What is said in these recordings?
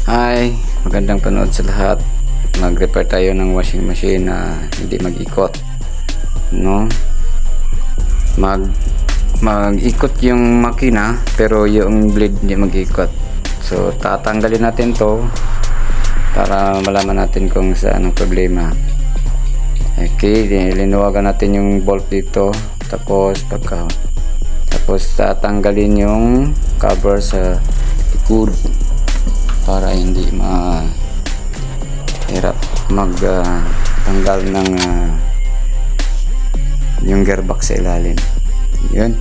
Hi, magandang panood sa lahat. Mag-repair tayo ng washing machine na hindi mag-ikot, no? Mag-ikot yung makina pero yung blade hindi mag-ikot. So tatanggalin natin to para malaman natin kung saan ang problema. Okay, linuwagan natin yung bolt dito, tapos tatanggalin yung cover sa likod para hindi hirap tanggal ng yung gearbox sa ilalim. Yun,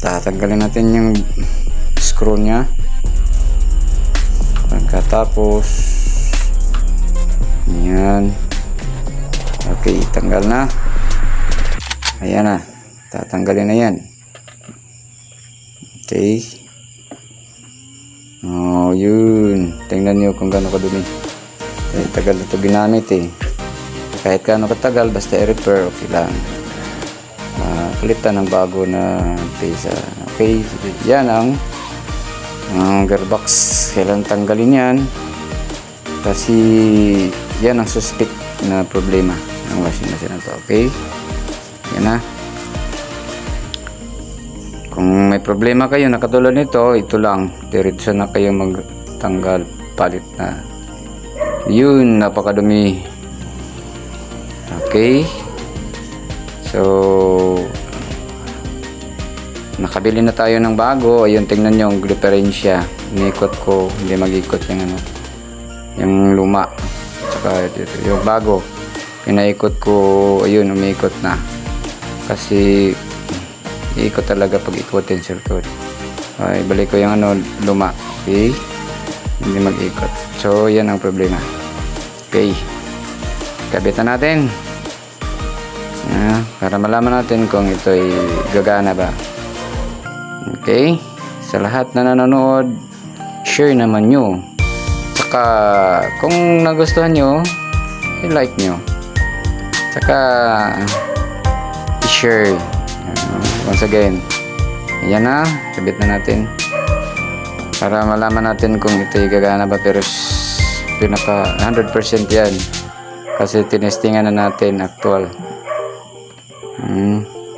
tatanggalin natin yung screw nya. Pagkatapos yan, okay, tanggal na. Ayan na, tatanggalin na yan. Okay. Oh, yun. Tingnan nyo kung gaano kadumi. Tagal na ito ginamit eh. Kahit gaano katagal, basta i-repair, okay lang. Palitan ng bago na pisa. Okay, yan ang gearbox. Kailan tanggalin yan kasi yan ang suspect na problema ng washing machine na ito. Okay, yan na. Kung may problema kayo na katulad nito, ito lang, diretso na kayo magtanggal, palit na. Yun, napakadumi. Okay, so nakabili na tayo ng bago. Ayun, tingnan nyo yung diferensya. Inikot ko, hindi mag-ikot yung yung luma, saka yung bago pinaikot ko, ayun, umikot na kasi iikot talaga pag ikutin circuit. Okay, balik ko yung luma. Okay, hindi mag-ikot. So yan ang problema. Okay, kabitan natin para malaman natin kung ito ay gagana ba. Okay, sa lahat na nanonood, share naman nyo. Saka kung nagustuhan nyo, i-like nyo, saka i-share. Once again, yan na, kabit na natin para malaman natin kung ito ay gagana ba. Pero pinaka 100% yan kasi tinestingan na natin actual.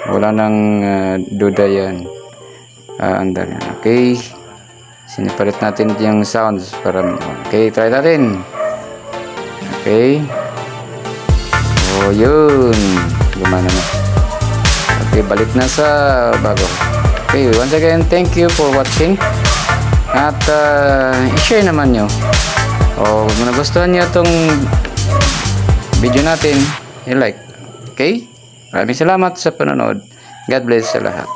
Wala nang duda yan. Andar yan. Okay, sinipalit natin yung sounds para okay, try natin. Okay, oh yun, gumana na. Okay, balik na sa bago. Okay, once again, thank you for watching. At i-share naman nyo. O kung nagustuhan nyo itong video natin, i-like. Okay? Maraming salamat sa panonood. God bless sa lahat.